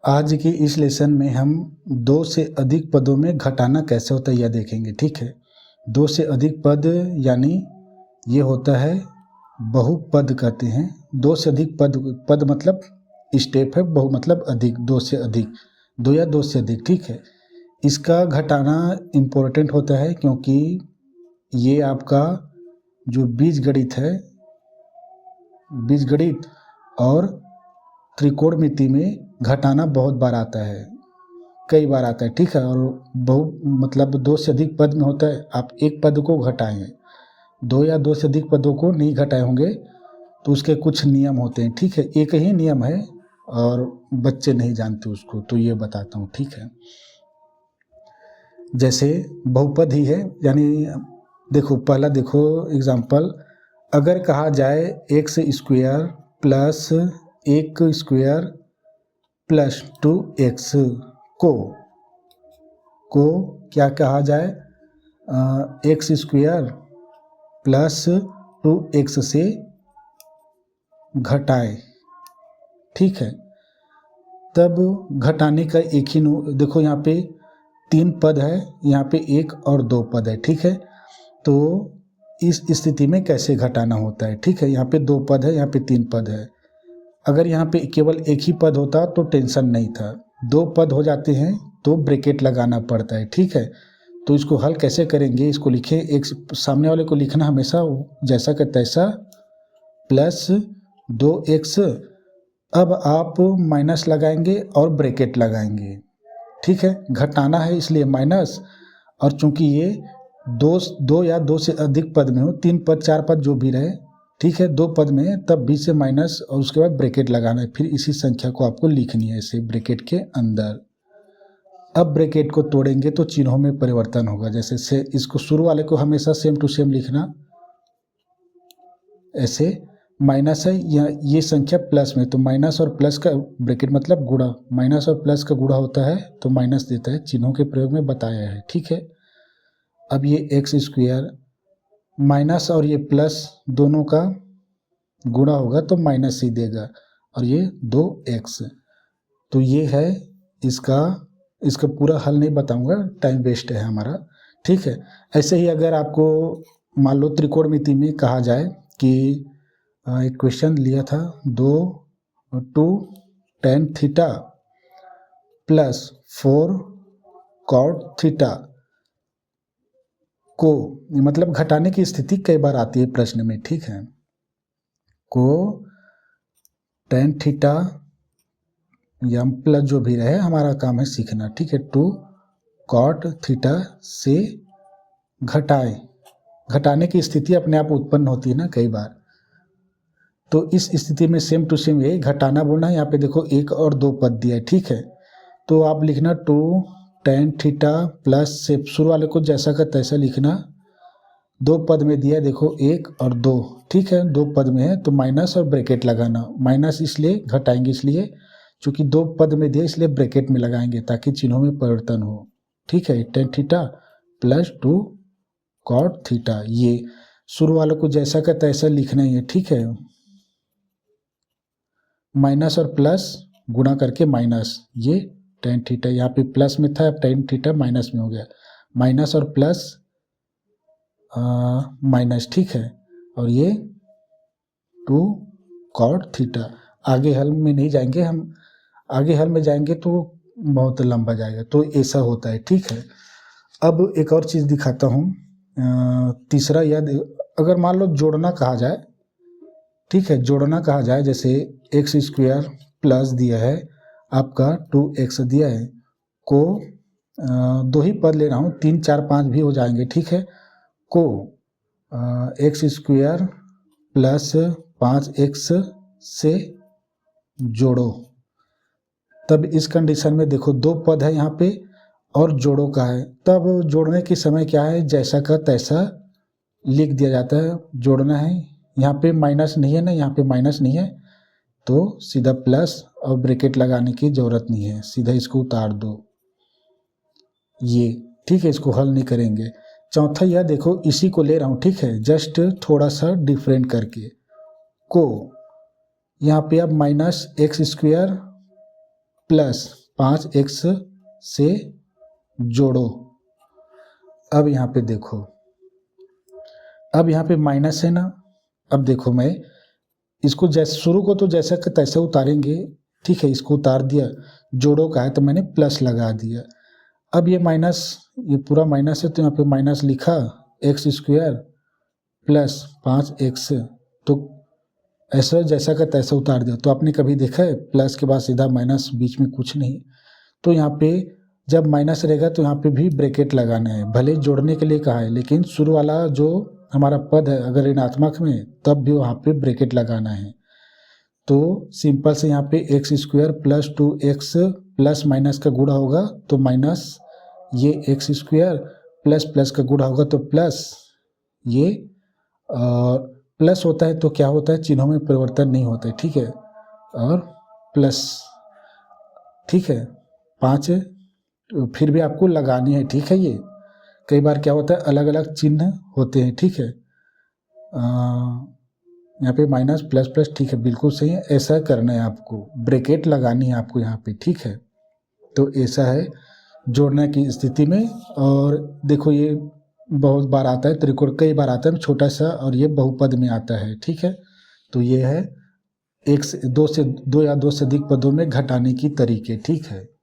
आज की इस लेसन में हम दो से अधिक पदों में घटाना कैसे होता है यह देखेंगे। ठीक है, दो से अधिक पद यानी ये होता है बहुपद कहते हैं। दो से अधिक पद मतलब स्टेप है, बहु मतलब अधिक, दो से अधिक, दो या दो से अधिक। ठीक है, इसका घटाना इम्पोर्टेंट होता है क्योंकि ये आपका जो बीजगणित है, बीजगणित और त्रिकोणमिति में घटाना बहुत बार आता है, कई बार आता है। ठीक है, और मतलब दो से अधिक पद में होता है आप एक पद को घटाएं, दो या दो से अधिक पदों को नहीं घटाए होंगे तो उसके कुछ नियम होते हैं। ठीक है, एक ही नियम है और बच्चे नहीं जानते उसको, तो ये बताता हूँ। ठीक है, जैसे बहुपद ही है, यानी देखो पहला देखो एग्जाम्पल, अगर कहा जाए एक्स स्क्वायर प्लस एक स्क्वायर प्लस 2x को क्या कहा जाए, एक्स स्क्वायर प्लस 2x से घटाए। ठीक है, तब घटाने का एक ही देखो यहाँ पे तीन पद है, यहाँ पे एक और दो पद है। ठीक है, तो इस स्थिति में कैसे घटाना होता है। ठीक है, यहाँ पे दो पद है, यहाँ पे तीन पद है। अगर यहाँ पे केवल एक ही पद होता तो टेंशन नहीं था, दो पद हो जाते हैं तो ब्रैकेट लगाना पड़ता है। ठीक है, तो इसको हल कैसे करेंगे, इसको लिखे, एक सामने वाले को लिखना हमेशा जैसा का तैसा प्लस 2x। अब आप माइनस लगाएंगे और ब्रैकेट लगाएंगे। ठीक है, घटाना है इसलिए माइनस, और चूंकि ये दो या दो से अधिक पद में हो, तीन पद चार पद जो भी रहे, ठीक है, दो पद में, तब बीच से माइनस और उसके बाद ब्रैकेट लगाना है। फिर इसी संख्या को आपको लिखनी है ऐसे ब्रैकेट के अंदर। अब ब्रैकेट को तोड़ेंगे तो चिन्हों में परिवर्तन होगा। जैसे से इसको शुरू वाले को हमेशा सेम टू सेम लिखना, ऐसे माइनस है या ये संख्या प्लस में, तो माइनस और प्लस का ब्रैकेट मतलब गुणा, माइनस और प्लस का गुणा होता है तो माइनस देता है, चिन्हों के प्रयोग में बताया है। ठीक है, अब ये एक्स स्क्वायर माइनस और ये प्लस दोनों का गुणा होगा तो माइनस ही देगा, और ये 2x। तो ये है इसका पूरा हल नहीं बताऊंगा, टाइम वेस्ट है हमारा। ठीक है, ऐसे ही अगर आपको मान लो त्रिकोणमिति में कहा जाए कि एक क्वेश्चन लिया था, 2 tan theta plus 4 cot theta को, मतलब घटाने की स्थिति कई बार आती है प्रश्न में। ठीक है, को tan थीटा या प्लस जो भी रहे, हमारा काम है सीखना। ठीक है, 2 cot थीटा से घटाने की स्थिति अपने आप उत्पन्न होती है ना कई बार, तो इस स्थिति में सेम टू सेम यही घटाना बोलना है। यहाँ पे देखो एक और दो पद दिया है। ठीक है, तो आप लिखना 2 tan थीटा प्लस से शुरू वाले को जैसा का तैसा लिखना, दो पद में दिया देखो एक और दो। ठीक है, दो पद में है तो माइनस और ब्रैकेट लगाना, माइनस इसलिए घटाएंगे इसलिए चूंकि दो पद में दिया इसलिए ब्रैकेट में लगाएंगे ताकि चिन्हों में परिवर्तन हो। ठीक है, tan theta plus 2 cot theta, ये शुरू वालों को जैसा का तैसा लिखना ही है। ठीक है, माइनस और प्लस गुणा करके माइनस, ये tan थीटा यहाँ पे प्लस में था, अब tan थीटा माइनस में हो गया, माइनस और प्लस माइनस। ठीक है, और ये 2 cot थीटा। आगे हल में नहीं जाएंगे हम, आगे हल में जाएंगे तो बहुत लंबा जाएगा, तो ऐसा होता है। ठीक है, अब एक और चीज़ दिखाता हूँ, तीसरा याद, अगर मान लो जोड़ना कहा जाए, ठीक है, जोड़ना कहा जाए, जैसे एक्स स्क्वायर प्लस दिया है आपका 2x दिया है, को दो ही पद ले रहा हूँ, 3 4 5 भी हो जाएंगे। ठीक है, को एक्स स्क्वायर प्लस 5x से जोड़ो। तब इस कंडीशन में देखो दो पद है यहाँ पे और जोड़ो का है, तब जोड़ने के समय क्या है, जैसा का तैसा लिख दिया जाता है। जोड़ना है, यहाँ पे माइनस नहीं है ना, यहाँ पे माइनस नहीं है तो सीधा प्लस और ब्रैकेट लगाने की ज़रूरत नहीं है, सीधा इसको उतार दो ये। ठीक है, इसको हल नहीं करेंगे। चौथा यह देखो, इसी को ले रहा हूँ, ठीक है, जस्ट थोड़ा सा डिफरेंट करके, को यहाँ पे अब minus x square plus 5x से जोड़ो। अब यहाँ पे देखो, अब यहाँ पे माइनस है ना। अब देखो मैं इसको जैसे शुरू को तो जैसा कि तैसे उतारेंगे, ठीक है, इसको उतार दिया, जोड़ो का है तो मैंने प्लस लगा दिया। अब ये माइनस, ये पूरा माइनस है तो यहाँ पे माइनस लिखा, एक्स स्क्वायर प्लस 5x, तो ऐसा जैसा का तैसा उतार दिया। तो आपने कभी देखा है प्लस के बाद सीधा माइनस, बीच में कुछ नहीं। तो यहाँ पे जब माइनस रहेगा तो यहाँ पे भी ब्रैकेट लगाना है, भले जोड़ने के लिए कहा है लेकिन शुरू वाला जो हमारा पद है अगर ऋणात्मक में तब भी वहाँ पे ब्रैकेट लगाना है। तो सिंपल से यहाँ पे x square plus 2x plus minus का गुणा होगा तो माइनस, ये एक्स स्क्वायर प्लस प्लस का गुणा होगा तो प्लस, ये और प्लस होता है तो क्या होता है, चिन्हों में परिवर्तन नहीं होता है, ठीक है, और प्लस, ठीक है, 5 तो फिर भी आपको लगानी है, ठीक है। ये कई बार क्या होता है अलग अलग चिन्ह होते हैं, ठीक है। यहाँ पे माइनस प्लस प्लस, ठीक है, बिल्कुल सही है, ऐसा करना है आपको, ब्रैकेट लगानी है आपको यहाँ पे, ठीक है। तो ऐसा है जोड़ने की स्थिति में। और देखो ये बहुत बार आता है, त्रिकोण कई बार आता है छोटा सा, और ये बहुपद में आता है, ठीक है। तो ये है एक से दो या दो से अधिक पदों में घटाने की तरीके, ठीक है।